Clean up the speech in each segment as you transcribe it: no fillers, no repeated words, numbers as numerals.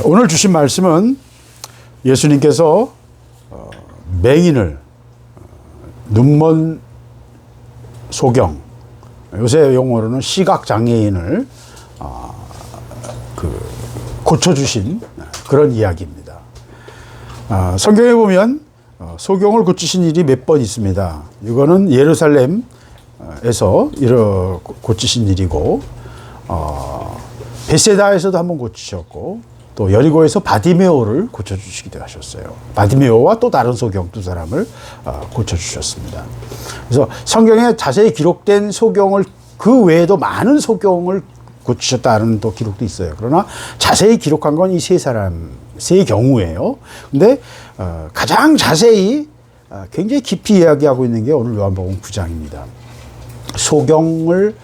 오늘 주신 말씀은 예수님께서 맹인을 눈먼 소경, 요새 용어로는 시각장애인을 고쳐주신 그런 이야기입니다. 성경에 보면 소경을 고치신 일이 몇 번 있습니다. 이거는 예루살렘에서 고치신 일이고, 베세다에서도 한번 고치셨고, 또 여리고에서 바디메오를 고쳐주시기도 하셨어요. 바디메오와 또 다른 소경 두 사람을 고쳐주셨습니다. 그래서 성경에 자세히 기록된 소경을, 그 외에도 많은 소경을 고치셨다는 또 기록도 있어요. 그러나 자세히 기록한 건 이 세 사람, 세 경우예요. 근데 가장 자세히 굉장히 깊이 이야기하고 있는 게 오늘 요한복음 9장입니다. 소경을,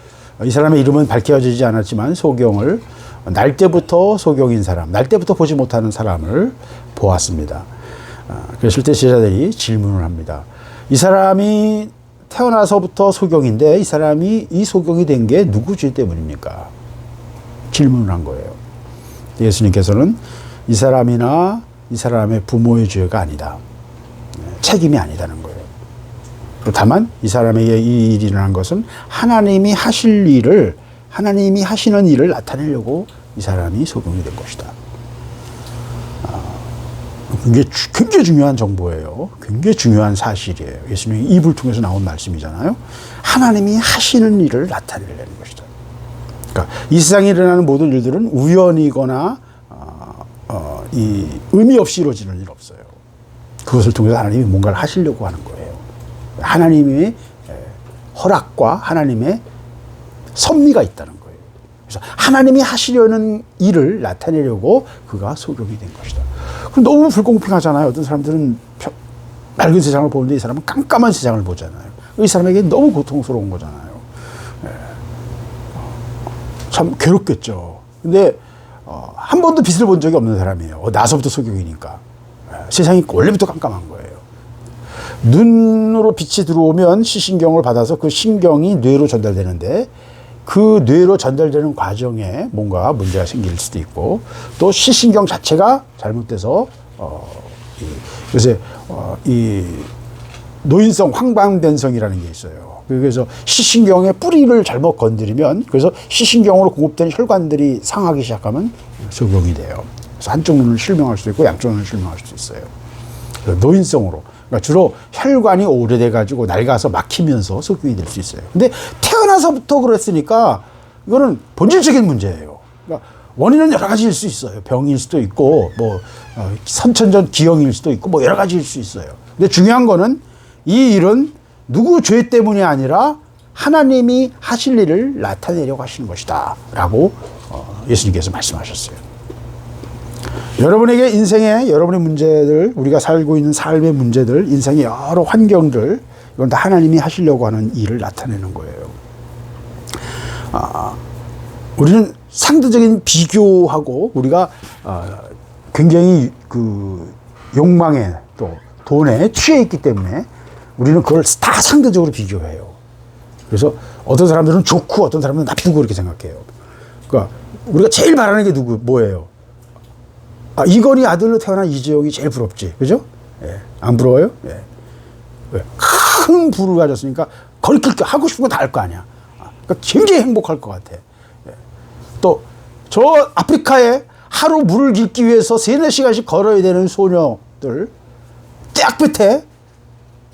이 사람의 이름은 밝혀지지 않았지만 소경을, 날 때부터 소경인 사람, 날 때부터 보지 못하는 사람을 보았습니다. 그랬을 때 제자들이 질문을 합니다. 이 사람이 태어나서부터 소경인데 이 사람이 이 소경이 된 게 누구 죄 때문입니까? 질문을 한 거예요. 예수님께서는 이 사람이나 이 사람의 부모의 죄가 아니다. 책임이 아니다는 거예요. 다만 이 사람에게 이 일이 일어난 것은 하나님이 하실 일을, 하나님이 하시는 일을 나타내려고 이 사람이 소경이 된 것이다. 이게 굉장히 중요한 정보예요. 굉장히 중요한 사실이에요. 예수님의 입을 통해서 나온 말씀이잖아요. 하나님이 하시는 일을 나타내려는 것이다. 그러니까 이 세상에 일어나는 모든 일들은 우연이거나 이 의미 없이 이루어지는 일 없어요. 그것을 통해서 하나님이 뭔가를 하시려고 하는 거예요. 하나님의 허락과 하나님의 섭리가 있다는 거예요. 그래서 하나님이 하시려는 일을 나타내려고 그가 소경이 된 것이다. 그럼 너무 불공평하잖아요. 어떤 사람들은 맑은 세상을 보는데 이 사람은 깜깜한 세상을 보잖아요. 이 사람에게 너무 고통스러운 거잖아요. 참 괴롭겠죠. 근데 한 번도 빛을 본 적이 없는 사람이에요. 나서부터 소경이니까. 세상이 원래부터 깜깜한 거예요. 눈으로 빛이 들어오면 시신경을 받아서 그 신경이 뇌로 전달되는데, 그 뇌로 전달되는 과정에 뭔가 문제가 생길 수도 있고, 또 시신경 자체가 잘못돼서 요새 이 노인성 황반변성이라는 게 있어요. 그래서 시신경의 뿌리를 잘못 건드리면, 그래서 시신경으로 공급되는 혈관들이 상하기 시작하면 소경이 돼요. 그래서 한쪽 눈을 실명할 수도 있고 양쪽 눈을 실명할 수도 있어요. 노인성으로. 그러니까 주로 혈관이 오래돼 가지고 낡아서 막히면서 소경이 될 수 있어요. 근데 태어나서부터 그랬으니까 이거는 본질적인 문제예요. 그러니까 원인은 여러 가지일 수 있어요. 병일 수도 있고, 뭐 선천적 기형일 수도 있고, 뭐 여러 가지일 수 있어요. 근데 중요한 거는 이 일은 누구 죄 때문이 아니라 하나님이 하실 일을 나타내려고 하시는 것이다 라고 예수님께서 말씀하셨어요. 여러분에게 인생의 여러분의 문제들, 우리가 살고 있는 삶의 문제들, 인생의 여러 환경들, 이건 다 하나님이 하시려고 하는 일을 나타내는 거예요. 우리는 상대적인 비교하고, 우리가 굉장히 그 욕망에 또 돈에 취해 있기 때문에 우리는 그걸 다 상대적으로 비교해요. 그래서 어떤 사람들은 좋고 어떤 사람들은 나쁘고 그렇게 생각해요. 그러니까 우리가 제일 바라는 게 뭐예요? 이건희 아들로 태어난 이재용이 제일 부럽지. 그죠? 예. 안 부러워요? 예. 왜? 큰 부를 가졌으니까 거리낄 게 하고 싶은 거 다 할 거 아니야. 그러니까 굉장히 행복할 것 같아. 예. 또, 저 아프리카에 하루 물을 깃기 위해서 3-4시간씩 걸어야 되는 소녀들, 딱 끝에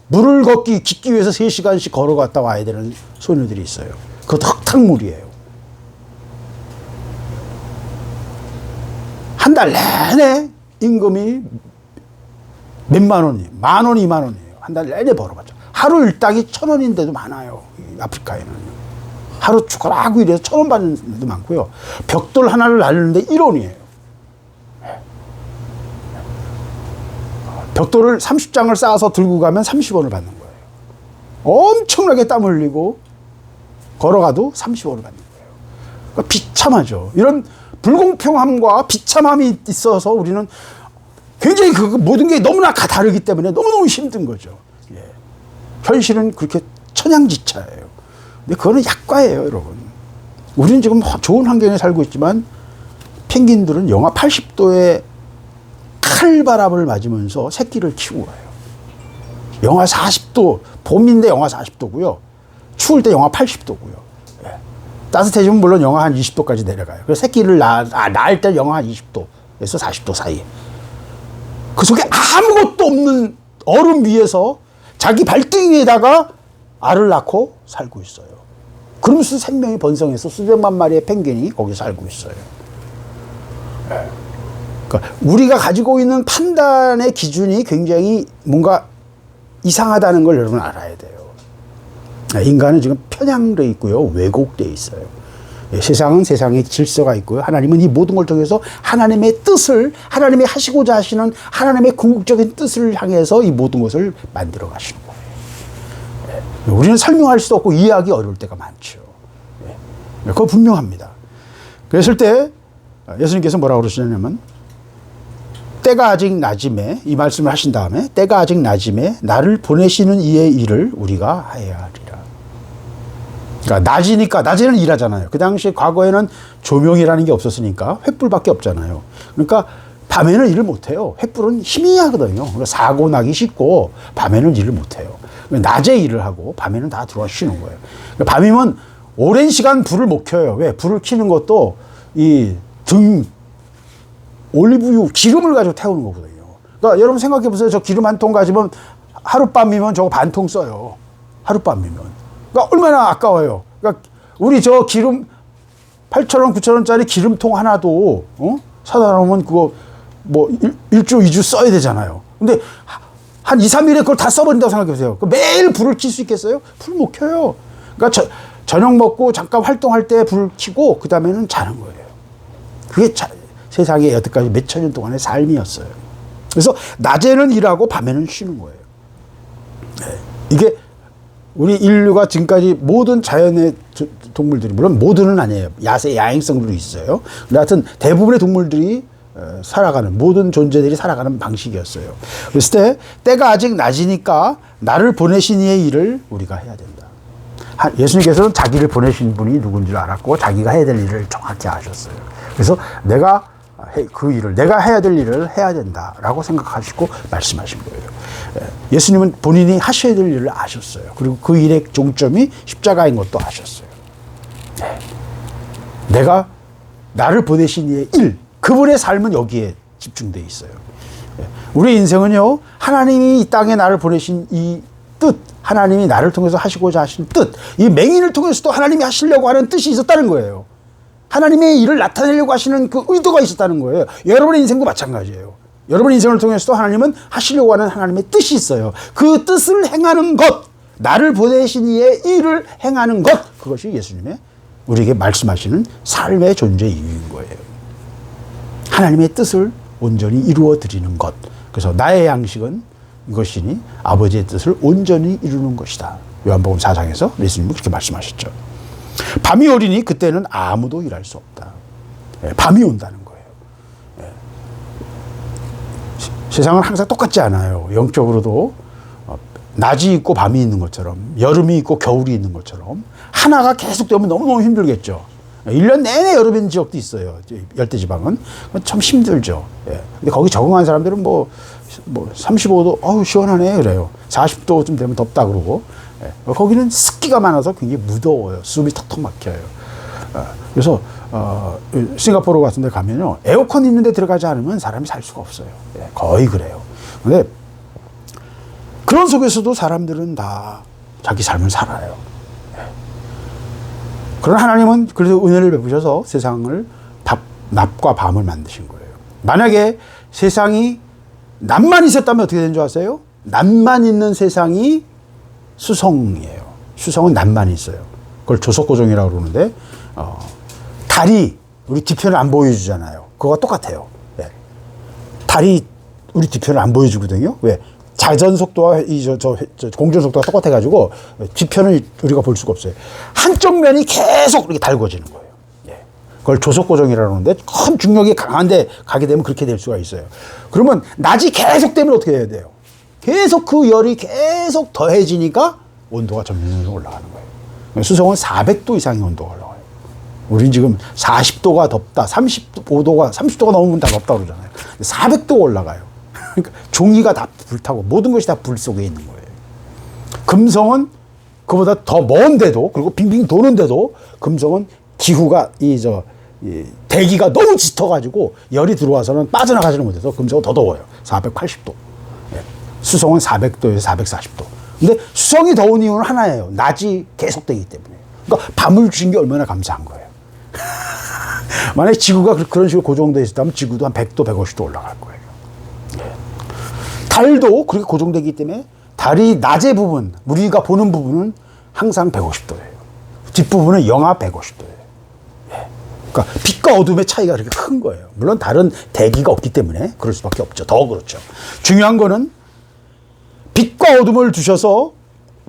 물을 깃기 위해서 3시간씩 걸어갔다 와야 되는 소녀들이 있어요. 그것도 흙탕물이에요. 한 달 내내 임금이 몇만 원이에요. 10,000원, 20,000원이에요. 한 달 내내 벌어봤죠. 하루 일당이 1,000원인데도 많아요. 아프리카에는. 하루 죽어라고 일해서 1,000원 받는 데도 많고요. 벽돌 하나를 날리는데 1원이에요. 벽돌을 30장을 쌓아서 들고 가면 30원을 받는 거예요. 엄청나게 땀 흘리고 걸어가도 30원을 받는 거예요. 그러니까 비참하죠. 이런 불공평함과 비참함이 있어서 우리는 굉장히 그 모든 게 너무나 다르기 때문에 너무너무 힘든 거죠. 예. 현실은 그렇게 천양지차예요. 근데 그거는 약과예요, 여러분. 우리는 지금 좋은 환경에 살고 있지만 펭귄들은 영하 80도의 칼바람을 맞으면서 새끼를 키우고 가요. 영하 40도, 봄인데 영하 40도고요. 추울 때 영하 80도고요. 예. 따뜻해지면 물론 영하 한 20도까지 내려가요. 그래서 새끼를 낳을 때 영하 한 20도에서 40도 사이. 그 속에 아무것도 없는 얼음 위에서 자기 발등에다가 알을 낳고 살고 있어요. 그러면서 생명이 번성해서 수백만 마리의 펭귄이 거기 살고 있어요. 예. 그러니까 우리가 가지고 있는 판단의 기준이 굉장히 뭔가 이상하다는 걸 여러분 알아야 돼요. 인간은 지금 편향되어 있고요. 왜곡되어 있어요. 세상은 세상의 질서가 있고요. 하나님은 이 모든 걸 통해서 하나님의 뜻을, 하나님이 하시고자 하시는 하나님의 궁극적인 뜻을 향해서 이 모든 것을 만들어 가시는 거예요. 우리는 설명할 수도 없고 이해하기 어려울 때가 많죠. 그거 분명합니다. 그랬을 때 예수님께서 뭐라고 그러시냐면, 때가 아직 낮음에, 이 말씀을 하신 다음에 때가 아직 낮음에 나를 보내시는 이의 일을 우리가 하여야 하리라. 그러니까 낮이니까, 낮에는 일하잖아요. 그 당시 과거에는 조명이라는 게 없었으니까 횃불밖에 없잖아요. 그러니까 밤에는 일을 못해요. 횃불은 희미하거든요. 그래서 사고 나기 쉽고 밤에는 일을 못해요. 낮에 일을 하고 밤에는 다 들어와 쉬는 거예요. 밤이면 오랜 시간 불을 못 켜요. 왜? 불을 켜는 것도 이 올리브유 기름을 가지고 태우는 거거든요. 그러니까 여러분 생각해 보세요. 저 기름 한 통 가지면 하룻밤이면 저거 반 통 써요. 하룻밤이면. 그러니까 얼마나 아까워요. 그러니까 우리 저 기름 8,000원, 9,000원짜리 기름통 하나도 사다 놓으면 그거 뭐 1주, 2주 써야 되잖아요. 근데 한 2, 3일에 그걸 다 써버린다고 생각해 보세요. 매일 불을 켤 수 있겠어요? 불 못 켜요. 그러니까 저녁 먹고 잠깐 활동할 때 불 켜고 그 다음에는 자는 거예요. 그게 세상에 여태까지 몇천 년 동안의 삶이었어요. 그래서 낮에는 일하고 밤에는 쉬는 거예요. 네. 이게 우리 인류가 지금까지 모든 자연의 동물들이, 물론 모두는 아니에요. 야행성들도 있어요. 근데 하여튼 대부분의 동물들이 살아가는, 모든 존재들이 살아가는 방식이었어요. 그랬을 때 때가 아직 낮이니까 나를 보내신 이의 일을 우리가 해야 된다. 예수님께서는 자기를 보내신 분이 누군지 알았고 자기가 해야 될 일을 정확히 아셨어요. 그래서 내가 해야 될 일을 해야 된다라고 생각하시고 말씀하신 거예요. 예수님은 본인이 하셔야 될 일을 아셨어요. 그리고 그 일의 종점이 십자가인 것도 아셨어요. 내가 나를 보내신 이의 일, 그분의 삶은 여기에 집중되어 있어요. 우리 인생은요, 하나님이 이 땅에 나를 보내신 이 뜻, 하나님이 나를 통해서 하시고자 하신 뜻, 이 맹인을 통해서도 하나님이 하시려고 하는 뜻이 있었다는 거예요. 하나님의 일을 나타내려고 하시는 그 의도가 있었다는 거예요. 여러분의 인생도 마찬가지예요. 여러분의 인생을 통해서도 하나님은 하시려고 하는 하나님의 뜻이 있어요. 그 뜻을 행하는 것, 나를 보내신 이의 일을 행하는 것, 그것이 예수님의 우리에게 말씀하시는 삶의 존재 이유인 거예요. 하나님의 뜻을 온전히 이루어 드리는 것. 그래서 나의 양식은 이것이니 아버지의 뜻을 온전히 이루는 것이다. 요한복음 4장에서 예수님은 그렇게 말씀하셨죠. 밤이 오리니 그때는 아무도 일할 수 없다. 밤이 온다는 거예요. 세상은 항상 똑같지 않아요. 영적으로도 낮이 있고 밤이 있는 것처럼, 여름이 있고 겨울이 있는 것처럼 하나가 계속되면 너무너무 힘들겠죠. 1년 내내 여름인 지역도 있어요. 열대지방은. 참 힘들죠. 근데 거기 적응한 사람들은 뭐 35도, 어우, 시원하네, 그래요. 40도쯤 되면 덥다 그러고. 거기는 습기가 많아서 굉장히 무더워요. 숨이 턱턱 막혀요. 그래서, 싱가포르 같은 데 가면요, 에어컨 있는 데 들어가지 않으면 사람이 살 수가 없어요. 거의 그래요. 근데 그런 속에서도 사람들은 다 자기 삶을 살아요. 그러나 하나님은 그래도 은혜를 베푸셔서 세상을 낮과 밤을 만드신 거예요. 만약에 세상이 낮만 있었다면 어떻게 되는 줄 아세요? 낮만 있는 세상이 수성이에요. 수성은 낮만 있어요. 그걸 조석고정이라고 그러는데, 달이 우리 뒤편을 안 보여주잖아요. 그거와 똑같아요. 달이 우리 뒤편을 안 보여주거든요. 왜? 자전 속도와 공전 속도가 똑같아가지고 뒤편을 우리가 볼 수가 없어요. 한쪽 면이 계속 이렇게 달궈지는 거예요. 그걸 조석고정이라고 하는데, 큰 중력이 강한데 가게 되면 그렇게 될 수가 있어요. 그러면 낮이 계속 되면 어떻게 해야 돼요? 계속 그 열이 계속 더해지니까 온도가 점점 올라가는 거예요. 수성은 400도 이상의 온도가 올라가요. 우린 지금 40도가 덥다, 30도가 넘으면 다 덥다 그러잖아요. 400도가 올라가요. 그러니까 종이가 다 불타고 모든 것이 다 불 속에 있는 거예요. 금성은 그보다 더 먼데도, 그리고 빙빙 도는데도 금성은 기후가 이 대기가 너무 짙어가지고 열이 들어와서는 빠져나가지는 못해서 금성은 더 더워요. 480도. 수성은 400도에서 440도. 근데 수성이 더운 이유는 하나예요. 낮이 계속되기 때문에. 그러니까 밤을 주신 게 얼마나 감사한 거예요. 만약에 지구가 그런 식으로 고정되어 있었다면 지구도 한 100도, 150도 올라갈 거예요. 달도 그렇게 고정되기 때문에 달이 낮의 부분, 우리가 보는 부분은 항상 150도예요. 뒷부분은 영하 150도예요. 그러니까 빛과 어둠의 차이가 그렇게 큰 거예요. 물론 달은 대기가 없기 때문에 그럴 수밖에 없죠. 더 그렇죠. 중요한 거는 빛과 어둠을 주셔서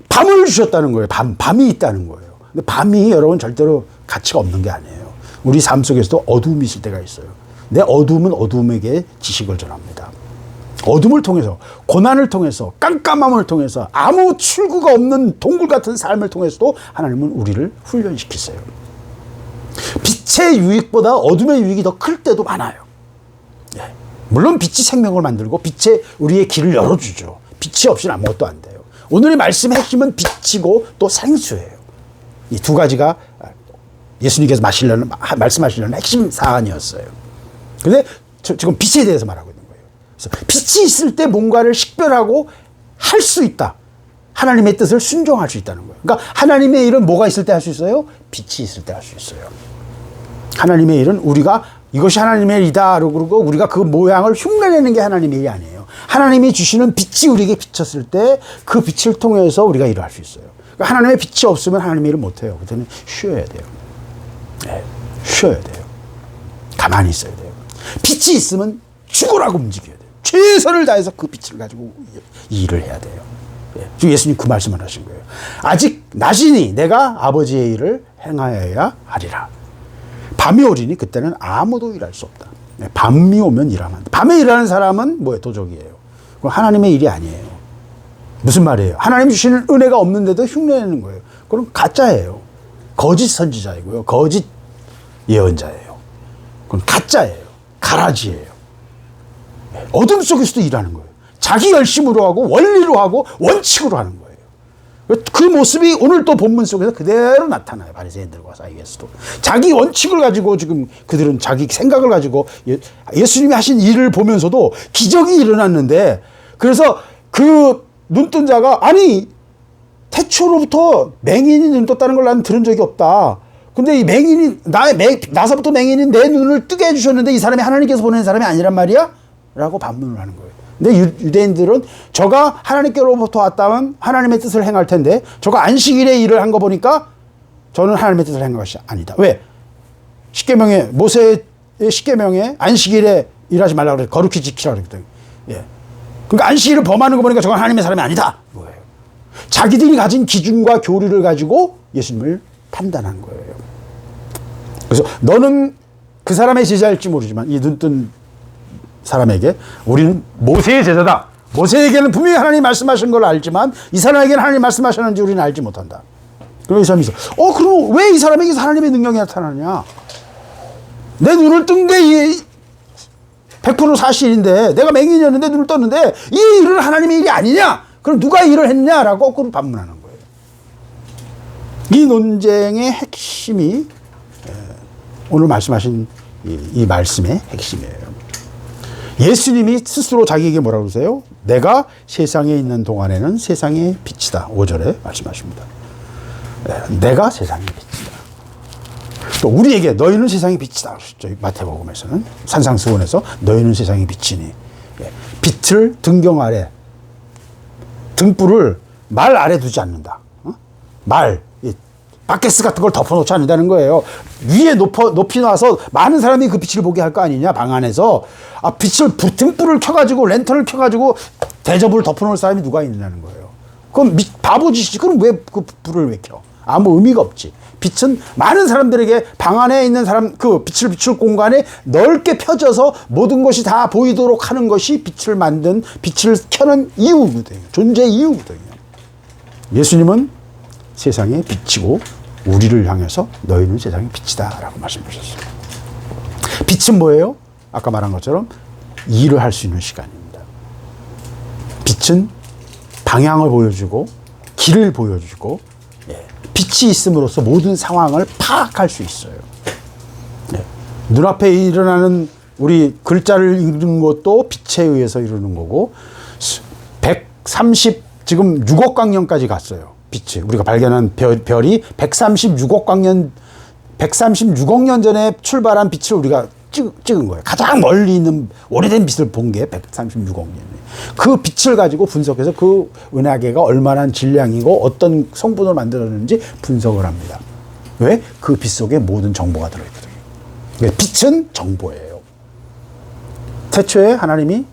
밤을 주셨다는 거예요. 밤이 있다는 거예요. 근데 밤이 여러분 절대로 가치가 없는 게 아니에요. 우리 삶 속에서도 어둠이 있을 때가 있어요. 내 어둠은 어둠에게 지식을 전합니다. 어둠을 통해서, 고난을 통해서, 깜깜함을 통해서, 아무 출구가 없는 동굴 같은 삶을 통해서도 하나님은 우리를 훈련시키세요. 빛의 유익보다 어둠의 유익이 더 클 때도 많아요. 물론 빛이 생명을 만들고 빛에 우리의 길을 열어주죠. 빛이 없이는 아무것도 안 돼요. 오늘의 말씀의 핵심은 빛이고 또 생수예요. 이 두 가지가 예수님께서 말씀하시려는 핵심 사안이었어요. 근데 지금 빛에 대해서 말하고 있는 거예요. 그래서 빛이 있을 때 뭔가를 식별하고 할 수 있다. 하나님의 뜻을 순종할 수 있다는 거예요. 그러니까 하나님의 일은 뭐가 있을 때 할 수 있어요? 빛이 있을 때 할 수 있어요. 하나님의 일은 우리가 이것이 하나님의 일이다 그러고 우리가 그 모양을 흉내내는 게 하나님의 일이 아니에요. 하나님이 주시는 빛이 우리에게 비쳤을 때 그 빛을 통해서 우리가 일을 할 수 있어요. 그러니까 하나님의 빛이 없으면 하나님의 일을 못해요. 그때는 쉬어야 돼요. 쉬어야 돼요. 가만히 있어야 돼요. 빛이 있으면 죽으라고 움직여야 돼요. 최선을 다해서 그 빛을 가지고 일을 해야 돼요. 지금 예수님 그 말씀을 하신 거예요. 아직 낮이니 내가 아버지의 일을 행하여야 하리라. 밤이 오리니 그때는 아무도 일할 수 없다. 밤이 오면 일하면 안 돼. 밤에 일하는 사람은 뭐예요? 도적이에요. 그럼 하나님의 일이 아니에요. 무슨 말이에요? 하나님 주시는 은혜가 없는데도 흉내내는 거예요. 그럼 가짜예요. 거짓 선지자이고요. 거짓 예언자예요. 그건 가짜예요. 가라지예요. 어둠 속에서도 일하는 거예요. 자기 열심으로 하고 원리로 하고 원칙으로 하는 거예요. 그 모습이 오늘 또 본문 속에서 그대로 나타나요. 바리새인들과 사이에서도. 자기 원칙을 가지고 지금 그들은 자기 생각을 가지고 예수님이 하신 일을 보면서도 기적이 일어났는데 그래서 그 눈뜬 자가 아니 태초로부터 맹인이 눈 떴다는 걸 나는 들은 적이 없다. 근데 이 맹인이 나서부터 맹인이 내 눈을 뜨게 해주셨는데 이 사람이 하나님께서 보낸 사람이 아니란 말이야? 라고 반문을 하는 거예요. 근데 유대인들은 저가 하나님께로부터 왔다면 하나님의 뜻을 행할 텐데 저가 안식일에 일을 한 거 보니까 저는 하나님의 뜻을 행한 것이 아니다. 왜? 십계명에 모세의 십계명에 안식일에 일하지 말라고 그래. 거룩히 지키라 그랬거든요. 그러니까 안식일을 범하는 거 보니까 저건 하나님의 사람이 아니다. 뭐예요? 자기들이 가진 기준과 교리를 가지고 예수님을 판단한 거예요. 그래서 너는 그 사람의 제자일지 모르지만 이 눈뜬 사람에게 우리는 모세의 제자다. 모세에게는 분명히 하나님 말씀하신 걸 알지만 이 사람에게는 하나님 말씀하셨는지 우리는 알지 못한다. 그럼 이 사람이 있어. 그럼 왜 이 사람에게 하나님의 능력이 나타나냐? 내 눈을 뜬 게 100% 사실인데 내가 맹인이었는데 눈을 떴는데 이 일은 하나님의 일이 아니냐? 그럼 누가 일을 했냐라고 거꾸로 반문하는 거예요. 이 논쟁의 핵심이 오늘 말씀하신 이 말씀의 핵심이에요. 예수님이 스스로 자기에게 뭐라고 그러세요? 내가 세상에 있는 동안에는 세상의 빛이다. 5절에 말씀하십니다. 내가 세상의 빛이다. 또 우리에게 너희는 세상의 빛이다. 마태복음에서는 산상수훈에서 너희는 세상의 빛이니 빛을 등경 아래 등불을 말 아래 두지 않는다. 바켓스 같은 걸 덮어놓지 않는다는 거예요. 위에 높이 놔서 많은 사람이 그 빛을 보게 할 거 아니냐, 방 안에서. 등불을 켜가지고, 랜턴을 켜가지고, 대접을 덮어놓을 사람이 누가 있느냐는 거예요. 그럼 바보짓이지. 그럼 왜 그 불을 왜 켜? 아무 의미가 없지. 빛은 많은 사람들에게 방 안에 있는 사람, 그 빛을 비출 공간에 넓게 펴져서 모든 것이 다 보이도록 하는 것이 빛을 켜는 이유거든요. 존재 이유거든요. 예수님은 세상의 빛이고 우리를 향해서 너희는 세상의 빛이다 라고 말씀하셨어요. 빛은 뭐예요? 아까 말한 것처럼 일을 할 수 있는 시간입니다. 빛은 방향을 보여주고 길을 보여주고, 빛이 있음으로써 모든 상황을 파악할 수 있어요. 눈앞에 일어나는 우리 글자를 읽는 것도 빛에 의해서 이루는 거고, 130 지금 6억 광년까지 갔어요. 빛이 우리가 발견한 별이 136억 년 전에 출발한 빛을 우리가 찍은 거예요. 가장 멀리 있는 오래된 빛을 본 게 136억 년이에요. 그 빛을 가지고 분석해서 그 은하계가 얼마나 질량이고 어떤 성분을 만들었는지 분석을 합니다. 왜? 그 빛 속에 모든 정보가 들어있거든요. 그러니까 빛은 정보예요. 태초에 하나님이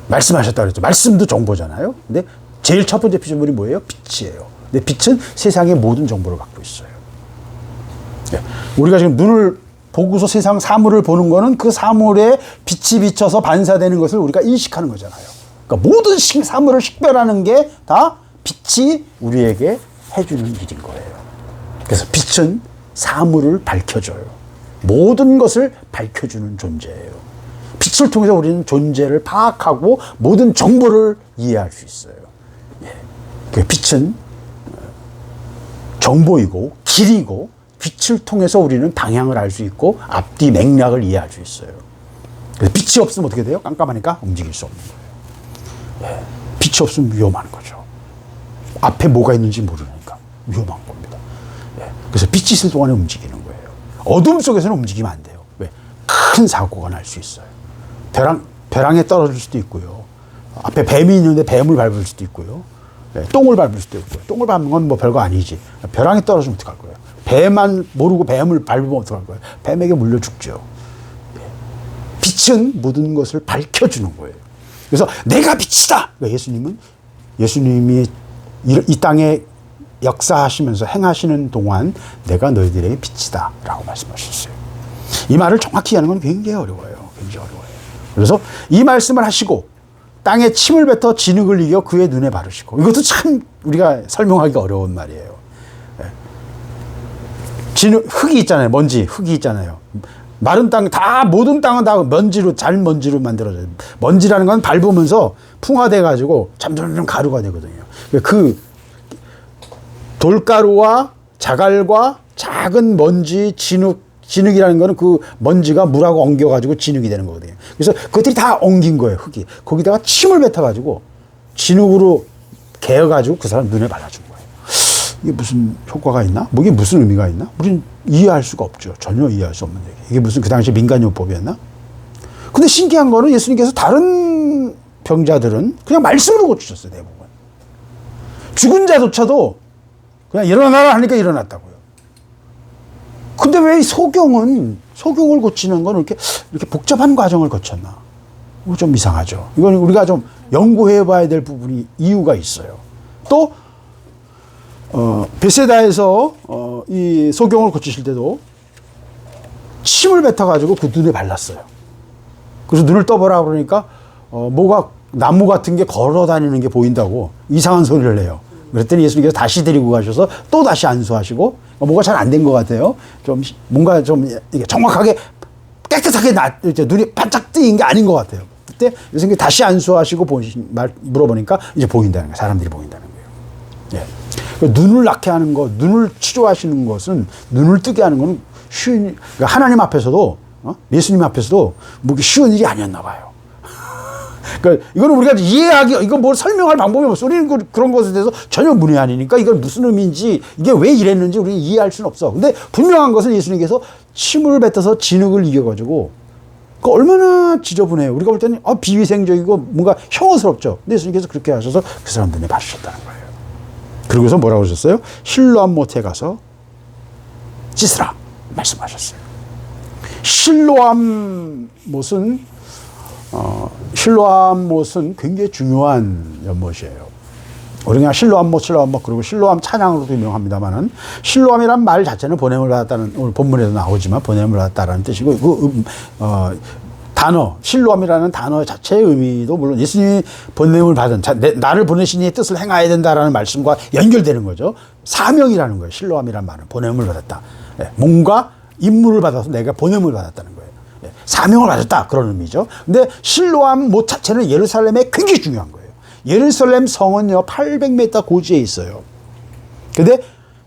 말씀하셨다 그랬죠. 말씀도 정보잖아요. 근데 제일 첫 번째 피조물이 뭐예요? 빛이에요. 근데 빛은 세상의 모든 정보를 갖고 있어요. 우리가 지금 눈을 보고서 세상 사물을 보는 거는 그 사물에 빛이 비쳐서 반사되는 것을 우리가 인식하는 거잖아요. 그러니까 모든 사물을 식별하는 게 다 빛이 우리에게 해주는 일인 거예요. 그래서 빛은 사물을 밝혀줘요. 모든 것을 밝혀주는 존재예요. 빛을 통해서 우리는 존재를 파악하고 모든 정보를 이해할 수 있어요. 빛은 정보이고 길이고, 빛을 통해서 우리는 방향을 알 수 있고 앞뒤 맥락을 이해할 수 있어요. 그래서 빛이 없으면 어떻게 돼요? 깜깜하니까 움직일 수 없는 거예요. 빛이 없으면 위험한 거죠. 앞에 뭐가 있는지 모르니까 위험한 겁니다. 그래서 빛이 있을 동안에 움직이는 거예요. 어둠 속에서는 움직이면 안 돼요. 왜? 큰 사고가 날 수 있어요. 벼랑에 떨어질 수도 있고요. 앞에 뱀이 있는데 뱀을 밟을 수도 있고요. 똥을 밟을 수도 있고요. 똥을 밟는 건 뭐 별거 아니지. 벼랑에 떨어지면 어떡할 거예요? 뱀만 모르고 뱀을 밟으면 어떡할 거예요? 뱀에게 물려 죽죠. 빛은 모든 것을 밝혀주는 거예요. 그래서 내가 빛이다! 그러니까 예수님이 이 땅에 역사하시면서 행하시는 동안 내가 너희들에게 빛이다 라고 말씀하셨어요. 이 말을 정확히 하는 건 굉장히 어려워요. 굉장히 어려워요. 그래서 이 말씀을 하시고 땅에 침을 뱉어 진흙을 이겨 그의 눈에 바르시고, 이것도 참 우리가 설명하기가 어려운 말이에요. 흙이 있잖아요. 먼지, 흙이 있잖아요. 마른 땅, 모든 땅은 다 먼지로, 잘 먼지로 만들어져요. 먼지라는 건 밟으면서 풍화돼가지고 점점 가루가 되거든요. 그 돌가루와 자갈과 작은 먼지, 진흙이라는 거는 그 먼지가 물하고 엉겨가지고 진흙이 되는 거거든요. 그래서 그것들이 다 엉긴 거예요, 흙이. 거기다가 침을 뱉어가지고 진흙으로 개어가지고 그 사람 눈에 발라준 거예요. 이게 무슨 효과가 있나? 이게 무슨 의미가 있나? 우리는 이해할 수가 없죠. 전혀 이해할 수 없는 얘기. 이게 무슨 그 당시 민간요법이었나? 근데 신기한 거는 예수님께서 다른 병자들은 그냥 말씀으로 고치셨어요, 대부분. 죽은 자조차도 그냥 일어나라 하니까 일어났다고요. 근데 왜 소경을 고치는 건 이렇게 복잡한 과정을 거쳤나? 좀 이상하죠. 이건 우리가 좀 연구해 봐야 될 부분이 이유가 있어요. 또, 베세다에서, 이 소경을 고치실 때도 침을 뱉어가지고 그 눈에 발랐어요. 그래서 눈을 떠보라 그러니까, 뭐가, 나무 같은 게 걸어 다니는 게 보인다고 이상한 소리를 내요. 그랬더니 예수님께서 다시 데리고 가셔서 또 다시 안수하시고, 뭐가 잘 안 된 것 같아요. 뭔가 이게 정확하게 깨끗하게 눈이 반짝 뜨인 게 아닌 것 같아요. 그때 예수님께서 다시 안수하시고 물어보니까 이제 보인다는 거예요. 사람들이 보인다는 거예요. 눈을 낳게 하는 것, 눈을 치료하시는 것은, 눈을 뜨게 하는 것은 그러니까 하나님 앞에서도, 예수님 앞에서도 뭐 쉬운 일이 아니었나 봐요. 그러니까 이거는 우리가 이건 뭘 설명할 방법이 없어. 우리는 그런 것에 대해서 전혀 문외한이니까 이걸 무슨 의미인지, 이게 왜 이랬는지 우리는 이해할 수는 없어. 근데 분명한 것은 예수님께서 침을 뱉어서 진흙을 이겨가지고, 그 얼마나 지저분해요. 우리가 볼 때는 비위생적이고 뭔가 혐오스럽죠. 근데 예수님께서 그렇게 하셔서 그 사람 눈에 봐주셨다는 거예요. 그러고서 뭐라고 하셨어요? 실로암 못에 가서 씻으라 말씀하셨어요. 실로암 못은 굉장히 중요한 연못이에요. 우리가 실로암 못, 그리고 실로암 찬양으로도 유명합니다만은, 실로암이란 말 자체는 보냄을 받았다는, 오늘 본문에도 나오지만 보냄을 받았다라는 뜻이고, 단어, 실로암이라는 단어 자체의 의미도 물론 예수님이 보냄을 받은, 나를 보내신 이의 뜻을 행해야 된다라는 말씀과 연결되는 거죠. 사명이라는 거예요. 실로암이라는 말은 보냄을 받았다. 예, 뭔가 임무를 받아서 내가 보냄을 받았다는 거예요. 예, 사명을 받았다 그런 의미죠. 근데 실로암 못 자체는 예루살렘에 굉장히 중요한 거예요. 예루살렘 성은요 800m 고지에 있어요. 근데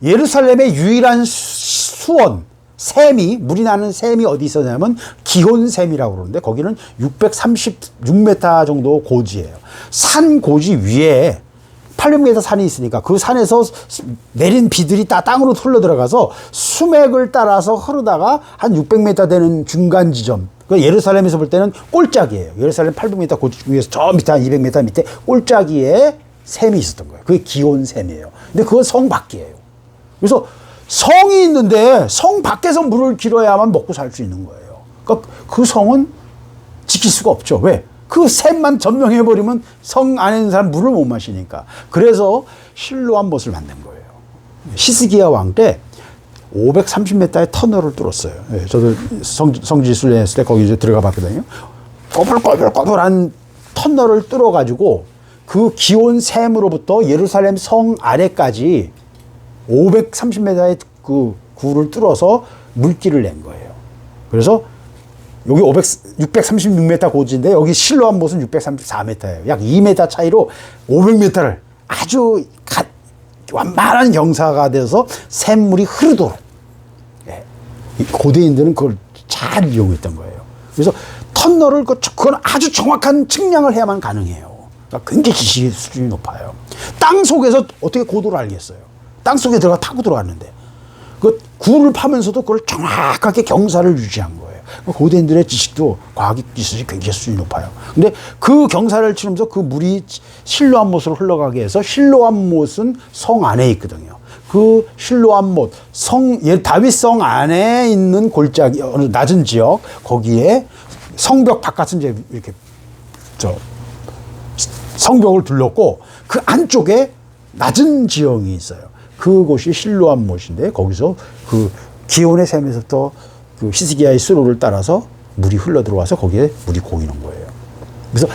예루살렘의 유일한 수원 샘이 물이 나는 샘이 어디 있었냐면 기혼샘이라고 그러는데 거기는 636m 정도 고지예요. 산 고지 위에 800m 산이 있으니까 그 산에서 내린 비들이 땅으로 흘러 들어가서 수맥을 따라서 흐르다가 한 600m 되는 중간 지점. 예루살렘에서 볼 때는 꼴짝이에요. 예루살렘 800m 고지 중에서 저 밑에 한 200m 밑에 꼴짝이에 샘이 있었던 거예요. 그게 기온샘이에요. 근데 그건 성 밖이에요. 그래서 성이 있는데 성 밖에서 물을 길어야만 먹고 살 수 있는 거예요. 그러니까 그 성은 지킬 수가 없죠. 왜? 그 샘만 점령해버리면 성 안에 있는 사람 물을 못 마시니까. 그래서 실로암 못을 만든 거예요. 히스기야 왕 때 530m의 터널을 뚫었어요. 예, 저도 성지순례 했을 때 거기 이제 들어가 봤거든요. 꼬불꼬불꼬불한 터널을 뚫어가지고 그 기온 샘으로부터 예루살렘 성 아래까지 530m의 그 구를 뚫어서 물길을 낸 거예요. 그래서 여기 636m 고지인데 여기 실로암 못은 634m예요. 약 2m 차이로 500m를 아주 완만한 경사가 돼서 샘물이 흐르도록. 예. 고대인들은 그걸 잘 이용했던 거예요. 그래서 터널을 그건 아주 정확한 측량을 해야만 가능해요. 그러니까 굉장히 지식 수준이 높아요. 땅 속에서 어떻게 고도를 알겠어요? 땅 속에 타고 들어갔는데 그 구를 파면서도 그걸 정확하게 경사를 유지한 거예요. 고대인들의 지식도 과학 기술이 굉장히 수준이 높아요. 근데 그 경사를 치면서 그 물이 실로암 못으로 흘러가게 해서 실로암 못은 성 안에 있거든요. 그 실로암 못 다윗성 안에 있는 골짜기 어느 낮은 지역 거기에 성벽 바깥은 이제 이렇게 성벽을 둘렀고 그 안쪽에 낮은 지형이 있어요. 그곳이 실로암 못인데 거기서 그 기온의 샘에서부터 그 히스기야의 수로를 따라서 물이 흘러 들어와서 거기에 물이 고이는 거예요. 그래서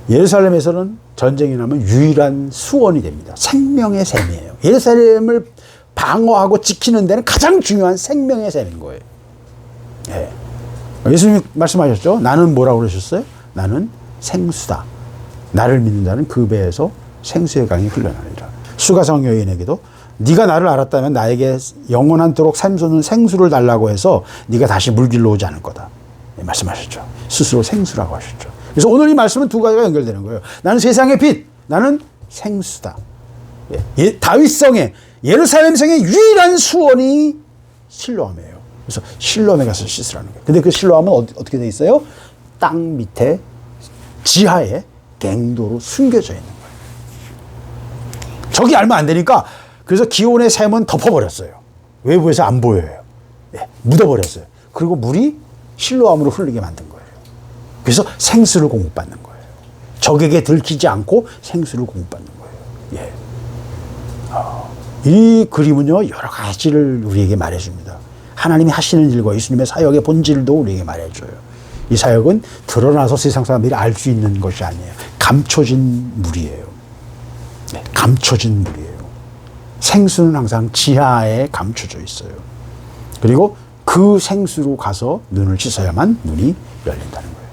예루살렘에서는 전쟁이 나면 유일한 수원이 됩니다. 생명의 샘이에요. 예루살렘을 방어하고 지키는 데는 가장 중요한 생명의 샘인 거예요. 예. 예수님이 말씀하셨죠. 나는 뭐라고 그러셨어요? 나는 생수다. 나를 믿는 자는 그 배에서 생수의 강이 흘러나리라. 수가성 여인에게도 네가 나를 알았다면 나에게 영원한도록 샘솟는 생수를 달라고 해서 네가 다시 물길로 오지 않을 거다. 말씀하셨죠. 스스로 생수라고 하셨죠. 그래서 오늘 이 말씀은 두 가지가 연결되는 거예요. 나는 세상의 빛, 나는 생수다. 다윗성의 예루살렘성의 유일한 수원이 실로암이에요. 그래서 실로암에 가서 씻으라는 거예요. 근데 그 실로암은 어떻게 돼 있어요? 땅 밑에 지하에 갱도로 숨겨져 있는 거예요. 저기 알면 안 되니까 그래서 기온의 샘은 덮어버렸어요. 외부에서 안 보여요. 예, 묻어버렸어요. 그리고 물이 실로암으로 흐르게 만든 거예요. 그래서 생수를 공급받는 거예요. 적에게 들키지 않고 생수를 공급받는 거예요. 예. 이 그림은요 여러 가지를 우리에게 말해줍니다. 하나님이 하시는 일과 예수님의 사역의 본질도 우리에게 말해줘요. 이 사역은 드러나서 세상 사람들이 알 수 있는 것이 아니에요. 감춰진 물이에요. 네, 감춰진 물이에요. 생수는 항상 지하에 감춰져 있어요. 그리고 그 생수로 가서 눈을 씻어야만 눈이 열린다는 거예요.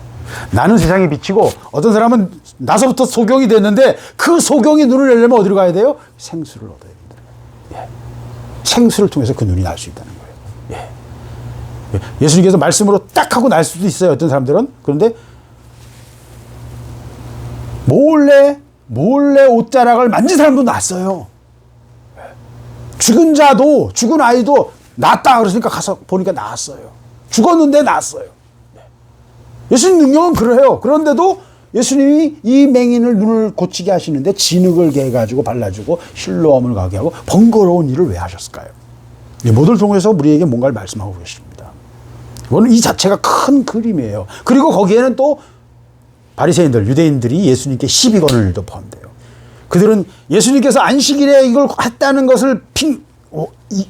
나는 세상에 비치고 어떤 사람은 나서부터 소경이 됐는데 그 소경이 눈을 열려면 어디로 가야 돼요? 생수를 얻어야 된다. 예. 생수를 통해서 그 눈이 날 수 있다는 거예요. 예. 예수님께서 말씀으로 딱 하고 날 수도 있어요. 어떤 사람들은. 그런데 몰래 옷자락을 만진 사람도 났어요. 죽은 아이도 낫다 그러니까 가서 보니까 나았어요. 죽었는데 나았어요. 예수님 능력은 그래요. 그런데도 예수님이 이 맹인을 눈을 고치게 하시는데 진흙을 개가지고 발라주고 실로암을 가게 하고 번거로운 일을 왜 하셨을까요? 모두를 통해서 우리에게 뭔가를 말씀하고 계십니다. 이거는 이 자체가 큰 그림이에요. 그리고 거기에는 또 바리새인들, 유대인들이 예수님께 시비거는 일도 포함돼요. 그들은 예수님께서 안식일에 이걸 했다는 것을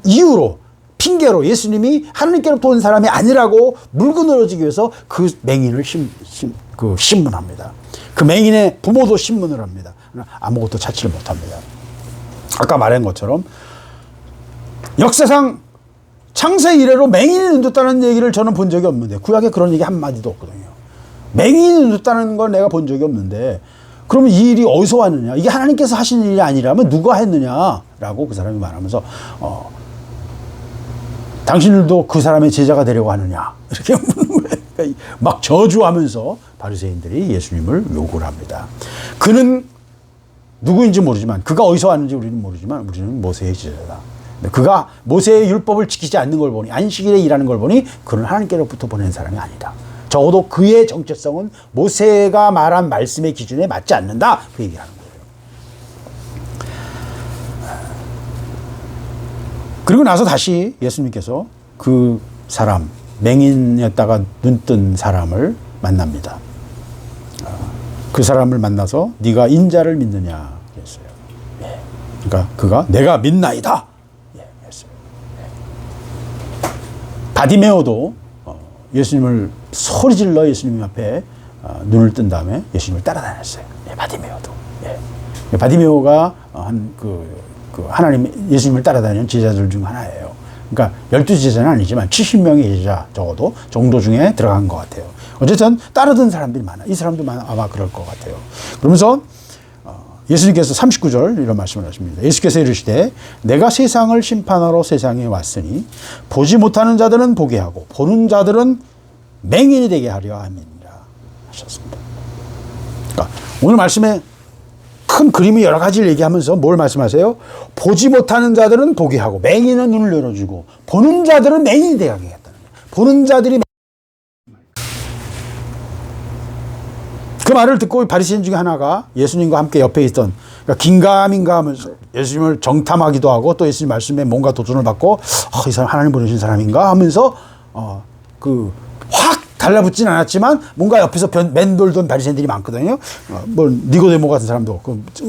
이유로 핑계로 예수님이 하나님께로부터 온 사람이 아니라고 물고 늘어지기 위해서 그 맹인을 신문합니다. 그 맹인의 부모도 신문을 합니다. 아무것도 찾지를 못합니다. 아까 말한 것처럼 역사상 창세 이래로 맹인이 눈 떴다는 얘기를 저는 본 적이 없는데, 구약에 그런 얘기 한마디도 없거든요. 맹인이 눈 떴다는 건 내가 본 적이 없는데, 그러면 이 일이 어디서 왔느냐? 이게 하나님께서 하신 일이 아니라면 누가 했느냐라고 그 사람이 말하면서 당신들도 그 사람의 제자가 되려고 하느냐? 이렇게 묻는 거예요. 막 저주하면서 바리새인들이 예수님을 욕을 합니다. 그는 누구인지 모르지만, 그가 어디서 왔는지 우리는 모르지만 우리는 모세의 제자다. 그가 모세의 율법을 지키지 않는 걸 보니, 안식일에 일하는 걸 보니 그는 하나님께로부터 보낸 사람이 아니다. 적어도 그의 정체성은 모세가 말한 말씀의 기준에 맞지 않는다. 그 얘기하는 거예요. 그리고 나서 다시 예수님께서 그 사람, 맹인이었다가 눈뜬 사람을 만납니다. 그 사람을 만나서 네가 인자를 믿느냐 그랬어요. 예. 그러니까 그가 내가 믿나이다. 예. 그랬어요. 예. 바디메오도 예수님을 소리질러 예수님 앞에 눈을 뜬 다음에 예수님을 따라다녔어요. 예. 바디메오도. 예. 바디메오가 하나님 예수님을 따라다니는 제자들 중 하나예요. 그러니까 12제자는 아니지만 70명의 제자 적어도 정도 중에 들어간 것 같아요. 어쨌든 따르던 사람들이 많아. 이 사람도 아마 그럴 것 같아요. 그러면서 예수님께서 39절 이런 말씀을 하십니다. 예수께서 이르시되 내가 세상을 심판하러 세상에 왔으니 보지 못하는 자들은 보게 하고 보는 자들은 맹인이 되게 하려 함이니라 하셨습니다. 그러니까 오늘 말씀에 큰 그림이 여러 가지를 얘기하면서 뭘 말씀하세요? 보지 못하는 자들은 보게 하고 맹인은 눈을 열어주고 보는 자들은 맹인이 되게 하겠다는 거예요. 보는 자들이 그 말을 듣고 바리새인 중에 하나가 예수님과 함께 옆에 있던, 그러니까 긴가민가 하면서 예수님을 정탐하기도 하고 또 예수님 말씀에 뭔가 도전을 받고 이 사람 하나님 보내신 사람인가 하면서 확 달라붙진 않았지만 뭔가 옆에서 맴돌던 바리새인들이 많거든요. 뭐 니고데모 같은 사람도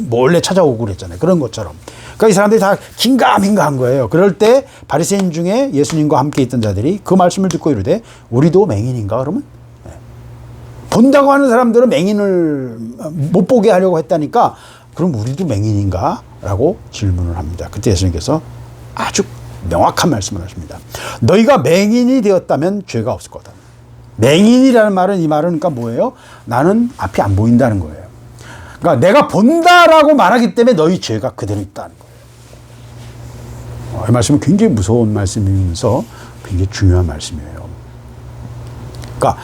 몰래 찾아오고 그랬잖아요. 그런 것처럼. 그러니까 이 사람들이 다 긴가민가 한 거예요. 그럴 때 바리새인 중에 예수님과 함께 있던 자들이 그 말씀을 듣고 이르되 우리도 맹인인가 그러면? 본다고 하는 사람들은 맹인을 못 보게 하려고 했다니까 그럼 우리도 맹인인가? 라고 질문을 합니다. 그때 예수님께서 아주 명확한 말씀을 하십니다. 너희가 맹인이 되었다면 죄가 없을 거다. 맹인이라는 말은 이 말은 그러니까 뭐예요? 나는 앞이 안 보인다는 거예요. 그러니까 내가 본다라고 말하기 때문에 너희 죄가 그대로 있다는 거예요. 이 말씀은 굉장히 무서운 말씀이면서 굉장히 중요한 말씀이에요. 그러니까